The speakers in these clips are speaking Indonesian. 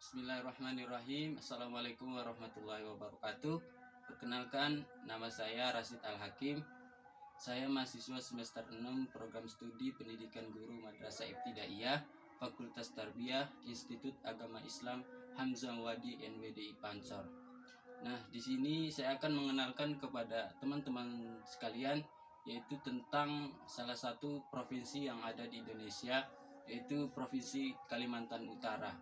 Bismillahirrahmanirrahim. Assalamualaikum warahmatullahi wabarakatuh. Perkenalkan, nama saya Rasid Al-Hakim. Saya mahasiswa semester 6 program studi pendidikan guru Madrasah Ibtidaiyah, Fakultas Tarbiyah, Institut Agama Islam Hamzah Wadi NWDI Pancor. Nah, di sini saya akan mengenalkan kepada teman-teman sekalian yaitu tentang salah satu provinsi yang ada di Indonesia, yaitu Provinsi Kalimantan Utara.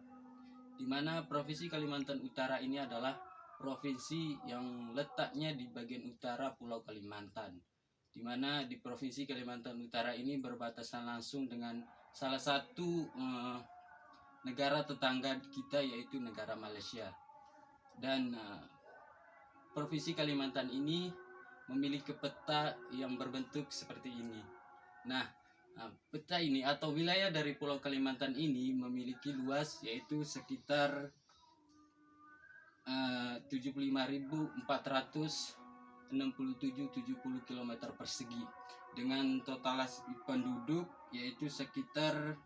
Di mana Provinsi Kalimantan Utara ini adalah provinsi yang letaknya di bagian utara Pulau Kalimantan, di mana di Provinsi Kalimantan Utara ini berbatasan langsung dengan salah satu negara tetangga kita, yaitu negara Malaysia. Dan Provinsi Kalimantan ini memiliki peta yang berbentuk seperti ini. Nah, peta ini atau wilayah dari Pulau Kalimantan ini memiliki luas yaitu sekitar 75.467,70 km persegi dengan total penduduk yaitu sekitar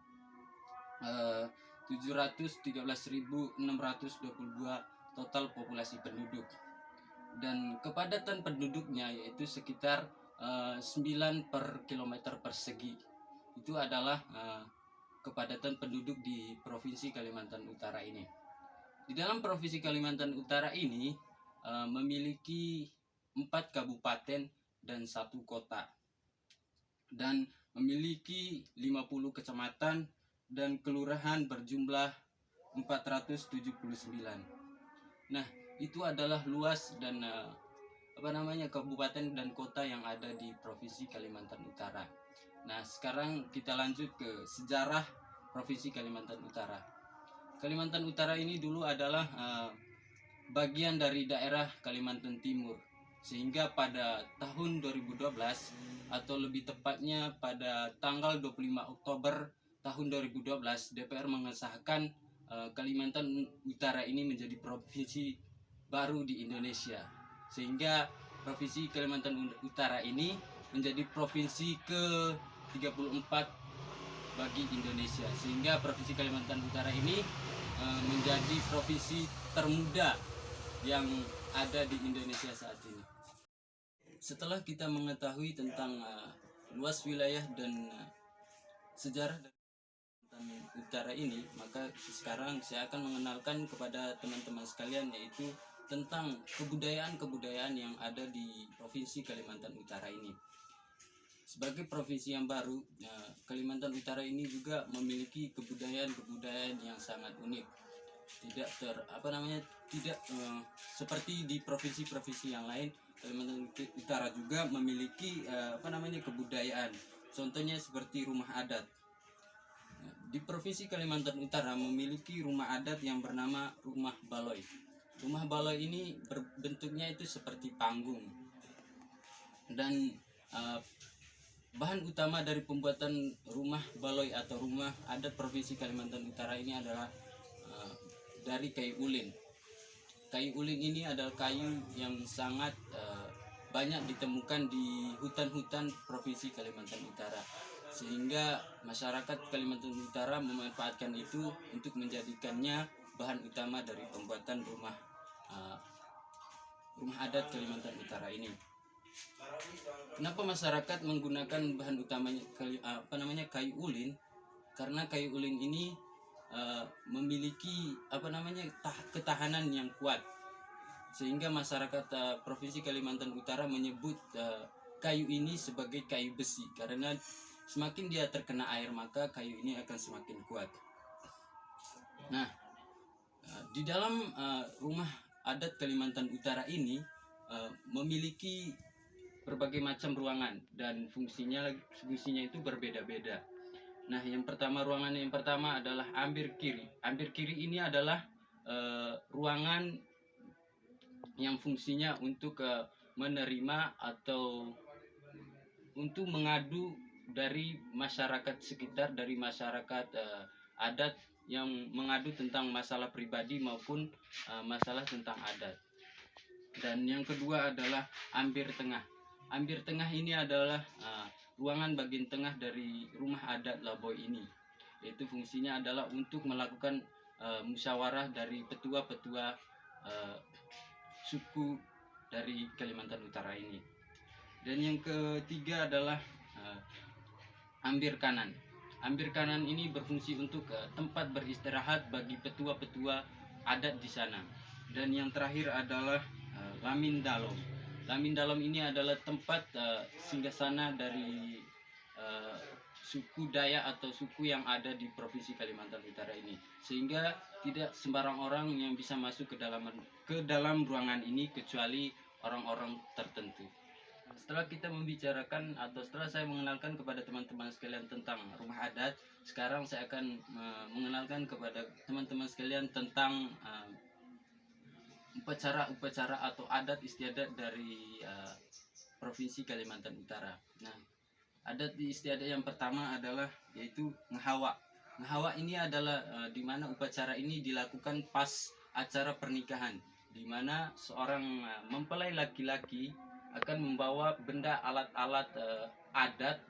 713.622 total populasi penduduk, dan kepadatan penduduknya yaitu sekitar 9 per kilometer persegi. Itu adalah kepadatan penduduk di Provinsi Kalimantan Utara ini. Di dalam Provinsi Kalimantan Utara ini memiliki 4 kabupaten dan 1 kota, dan memiliki 50 kecamatan dan kelurahan berjumlah 479. Nah, itu adalah luas dan kabupaten dan kota yang ada di Provinsi Kalimantan Utara. Nah, sekarang kita lanjut ke sejarah Provinsi Kalimantan Utara. Kalimantan Utara ini dulu adalah bagian dari daerah Kalimantan Timur, sehingga pada tahun 2012 atau lebih tepatnya pada tanggal 25 Oktober tahun 2012 DPR mengesahkan Kalimantan Utara ini menjadi provinsi baru di Indonesia, sehingga Provinsi Kalimantan Utara ini menjadi provinsi ke-34 bagi Indonesia, sehingga Provinsi Kalimantan Utara ini menjadi provinsi termuda yang ada di Indonesia saat ini. Setelah kita mengetahui tentang luas wilayah dan sejarah Kalimantan Utara ini, maka sekarang saya akan mengenalkan kepada teman-teman sekalian yaitu tentang kebudayaan-kebudayaan yang ada di Provinsi Kalimantan Utara ini. Sebagai provinsi yang baru, Kalimantan Utara ini juga memiliki kebudayaan-kebudayaan yang sangat unik. Tidak seperti di provinsi-provinsi yang lain, Kalimantan Utara juga memiliki kebudayaan. Contohnya seperti rumah adat. Di Provinsi Kalimantan Utara memiliki rumah adat yang bernama Rumah Baloi. Rumah baloi ini bentuknya itu seperti panggung, dan bahan utama dari pembuatan rumah baloi atau rumah adat Provinsi Kalimantan Utara ini adalah dari kayu ulin. Kayu ulin ini adalah kayu yang sangat banyak ditemukan di hutan-hutan Provinsi Kalimantan Utara, sehingga masyarakat Kalimantan Utara memanfaatkan itu untuk menjadikannya bahan utama dari pembuatan rumah adat Kalimantan Utara ini. Kenapa masyarakat menggunakan bahan utamanya kayu ulin? Karena kayu ulin ini memiliki ketahanan yang kuat, sehingga masyarakat Provinsi Kalimantan Utara menyebut kayu ini sebagai kayu besi, karena semakin dia terkena air maka kayu ini akan semakin kuat. Nah, di dalam rumah adat Kalimantan Utara ini memiliki berbagai macam ruangan, dan fungsinya itu berbeda-beda. Nah, ruangan yang pertama adalah ambir kiri. Ambir kiri ini adalah ruangan yang fungsinya untuk menerima atau untuk mengadu dari masyarakat sekitar, dari masyarakat adat yang mengadu tentang masalah pribadi maupun masalah tentang adat. Dan yang kedua adalah ambir tengah. Ambir tengah ini adalah ruangan bagian tengah dari rumah adat Laboi ini, yaitu fungsinya adalah untuk melakukan musyawarah dari petua-petua suku dari Kalimantan Utara ini. Dan yang ketiga adalah Ambir Kanan. Ambir Kanan ini berfungsi untuk tempat beristirahat bagi petua-petua adat di sana. Dan yang terakhir adalah Lamin Dalom. Lamin Dalom ini adalah tempat singgasana dari suku Dayak atau suku yang ada di Provinsi Kalimantan Utara ini, sehingga tidak sembarang orang yang bisa masuk ke dalam ruangan ini kecuali orang-orang tertentu. Setelah kita membicarakan atau setelah saya mengenalkan kepada teman-teman sekalian tentang rumah adat, sekarang saya akan mengenalkan kepada teman-teman sekalian tentang upacara-upacara atau adat istiadat dari Provinsi Kalimantan Utara. Nah, adat istiadat yang pertama adalah yaitu ngehawa. Ngehawa ini adalah di mana upacara ini dilakukan pas acara pernikahan, di mana seorang mempelai laki-laki akan membawa benda alat-alat adat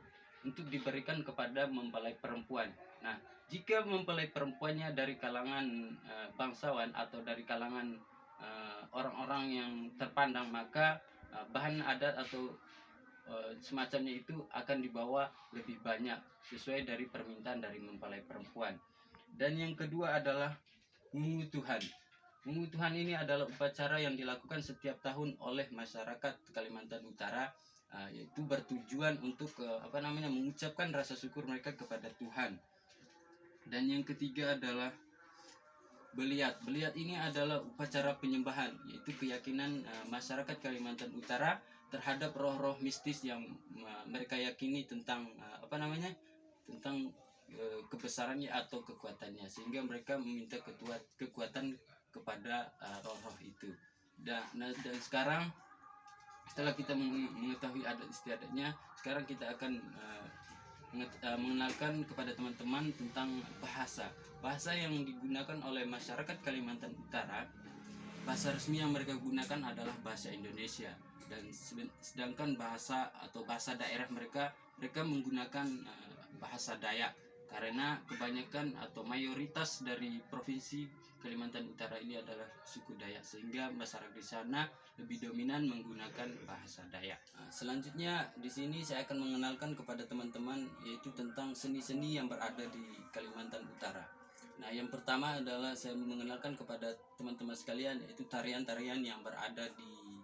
untuk diberikan kepada mempelai perempuan. Nah, jika mempelai perempuannya dari kalangan bangsawan atau dari kalangan orang-orang yang terpandang, maka bahan adat atau semacamnya itu akan dibawa lebih banyak sesuai dari permintaan dari mempelai perempuan. Dan yang kedua adalah Mungutuhan. Mungutuhan ini adalah upacara yang dilakukan setiap tahun oleh masyarakat Kalimantan Utara, yaitu bertujuan untuk mengucapkan rasa syukur mereka kepada Tuhan. Dan yang ketiga adalah Beliat. Beliat ini adalah upacara penyembahan, yaitu keyakinan masyarakat Kalimantan Utara terhadap roh-roh mistis yang mereka yakini tentang tentang kebesarannya atau kekuatannya, sehingga mereka meminta kekuatan kepada roh-roh itu. Dan sekarang setelah kita mengetahui adat istiadatnya, sekarang kita akan mengenalkan kepada teman-teman tentang bahasa yang digunakan oleh masyarakat Kalimantan Utara. Bahasa resmi yang mereka gunakan adalah bahasa Indonesia, dan sedangkan bahasa daerah mereka menggunakan bahasa Dayak, karena kebanyakan atau mayoritas dari provinsi Kalimantan Utara ini adalah suku Dayak, sehingga masyarakat di sana lebih dominan menggunakan bahasa Dayak. Selanjutnya di sini saya akan mengenalkan kepada teman-teman yaitu tentang seni-seni yang berada di Kalimantan Utara. Nah, yang pertama adalah saya mengenalkan kepada teman-teman sekalian yaitu tarian-tarian yang berada di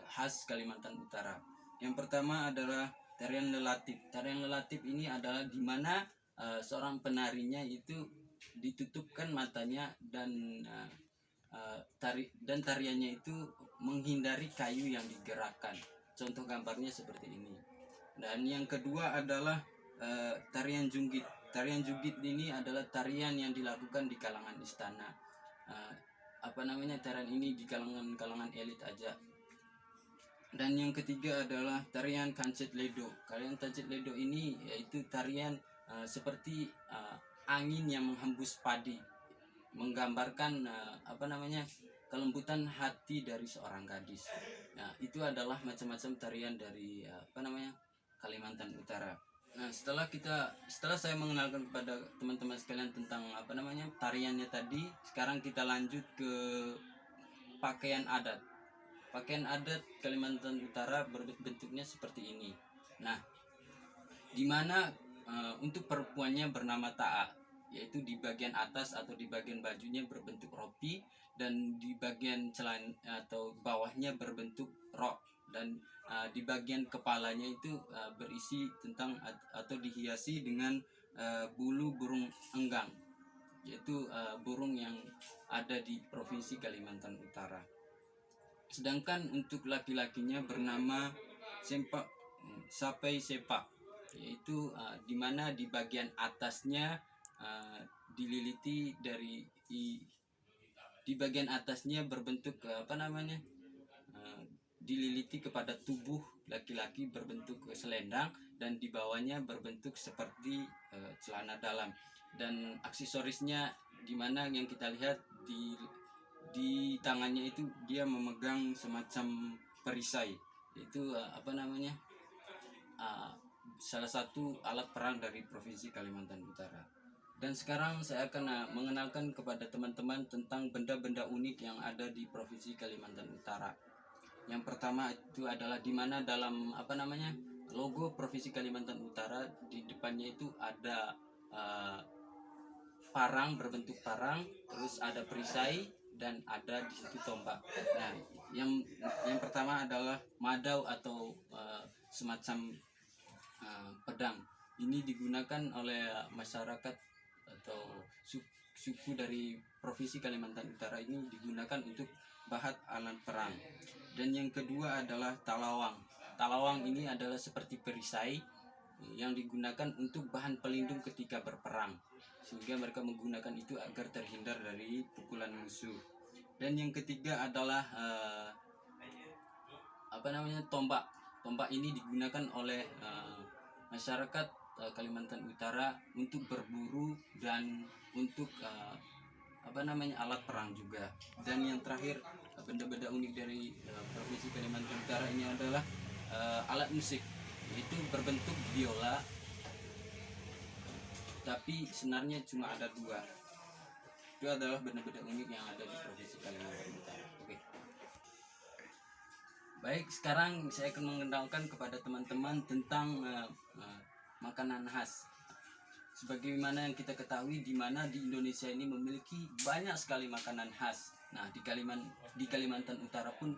khas Kalimantan Utara. Yang pertama adalah tarian lelatif. Tarian lelatif ini adalah di mana seorang penarinya itu ditutupkan matanya dan tariannya itu menghindari kayu yang digerakkan. Contoh gambarnya seperti ini. Dan yang kedua adalah tarian junggit. Tarian junggit ini adalah tarian yang dilakukan di kalangan istana. Tarian ini di kalangan elit aja. Dan yang ketiga adalah tarian kancet ledo. Tarian kancet ledo ini yaitu tarian seperti angin yang menghembus padi, menggambarkan kelembutan hati dari seorang gadis. Nah, itu adalah macam-macam tarian dari Kalimantan Utara. Nah, setelah saya mengenalkan kepada teman-teman sekalian tentang tariannya tadi, sekarang kita lanjut ke pakaian adat. Pakaian adat Kalimantan Utara bentuknya seperti ini. Nah, di mana untuk perempuannya bernama ta'a, yaitu di bagian atas atau di bagian bajunya berbentuk rompi, dan di bagian celana atau bawahnya berbentuk rok, dan di bagian kepalanya itu berisi tentang atau dihiasi dengan bulu burung enggang, yaitu burung yang ada di Provinsi Kalimantan Utara. Sedangkan untuk laki-lakinya bernama sapai sepak, yaitu di mana di bagian atasnya dililiti dari di bagian atasnya berbentuk dililiti kepada tubuh laki-laki berbentuk selendang, dan di bawahnya berbentuk seperti celana dalam. Dan aksesorisnya di mana yang kita lihat di tangannya itu dia memegang semacam perisai, yaitu salah satu alat perang dari Provinsi Kalimantan Utara. Dan sekarang saya akan mengenalkan kepada teman-teman tentang benda-benda unik yang ada di Provinsi Kalimantan Utara. Yang pertama itu adalah di mana dalam logo Provinsi Kalimantan Utara, di depannya itu ada parang, berbentuk parang, terus ada perisai dan ada di situ tombak. Nah, yang pertama adalah madau atau semacam pedang. Ini digunakan oleh masyarakat atau suku dari Provinsi Kalimantan Utara, ini digunakan untuk bahan alat perang. Dan yang kedua adalah talawang. Talawang ini adalah seperti perisai yang digunakan untuk bahan pelindung ketika berperang, sehingga mereka menggunakan itu agar terhindar dari pukulan musuh. Dan yang ketiga adalah tombak. Tombak ini digunakan oleh masyarakat Kalimantan Utara untuk berburu dan untuk alat perang juga. Dan yang terakhir, benda-benda unik dari Provinsi Kalimantan Utara ini adalah alat musik. Itu berbentuk biola, tapi senarnya cuma ada 2. Itu adalah benda-benda unik yang ada di Provinsi Kalimantan Utara. Oke. Baik, sekarang saya akan mengenalkan kepada teman-teman tentang makanan khas. Sebagaimana yang kita ketahui, di mana di Indonesia ini memiliki banyak sekali makanan khas. Nah, di Kalimantan Utara pun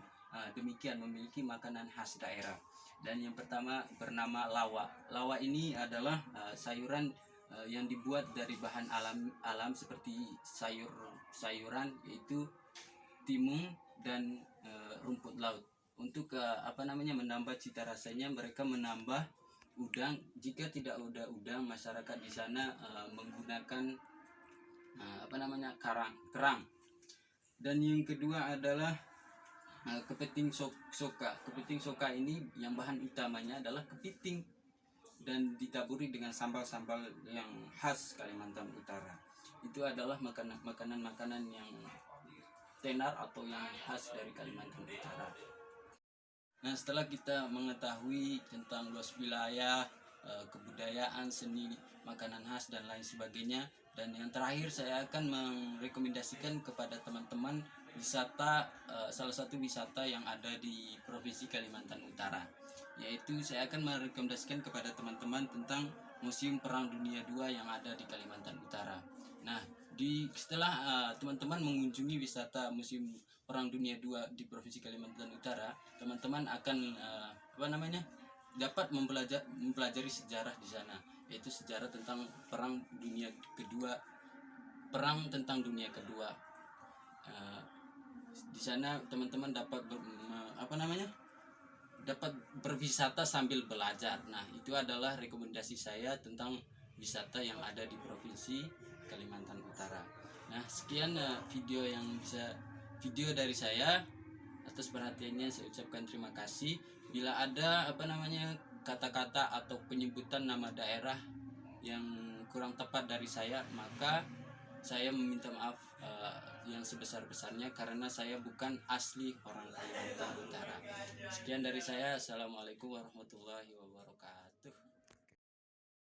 demikian, memiliki makanan khas daerah. Dan yang pertama bernama lawa. Lawa ini adalah sayuran yang dibuat dari bahan alam seperti sayuran, yaitu timun dan rumput laut. Untuk menambah cita rasanya, mereka menambah udang. Jika tidak ada udang, masyarakat di sana menggunakan kerang. Dan yang kedua adalah kepiting soka. Kepiting soka ini yang bahan utamanya adalah kepiting dan ditaburi dengan sambal-sambal yang khas Kalimantan Utara. Itu adalah makanan-makanan yang tenar atau yang khas dari Kalimantan Utara. Nah, setelah kita mengetahui tentang luas wilayah, kebudayaan, seni, makanan khas, dan lain sebagainya, dan yang terakhir saya akan merekomendasikan kepada teman-teman salah satu wisata yang ada di Provinsi Kalimantan Utara, yaitu saya akan merekomendasikan kepada teman-teman tentang Museum Perang Dunia II yang ada di Kalimantan Utara. Nah, setelah teman-teman mengunjungi wisata Museum Perang Dunia II di Provinsi Kalimantan Utara, teman-teman akan dapat mempelajari sejarah di sana, yaitu sejarah tentang Perang tentang Dunia Kedua. Di sana teman-teman dapat dapat berwisata sambil belajar. Nah, itu adalah rekomendasi saya tentang wisata yang ada di Provinsi Kalimantan Utara. Nah, sekian video dari saya. Atas perhatiannya saya ucapkan terima kasih. Bila ada kata-kata atau penyebutan nama daerah yang kurang tepat dari saya, maka saya meminta maaf yang sebesar-besarnya, karena saya bukan asli orang Kalimantan Utara. Sekian dari saya. Assalamualaikum warahmatullahi wabarakatuh.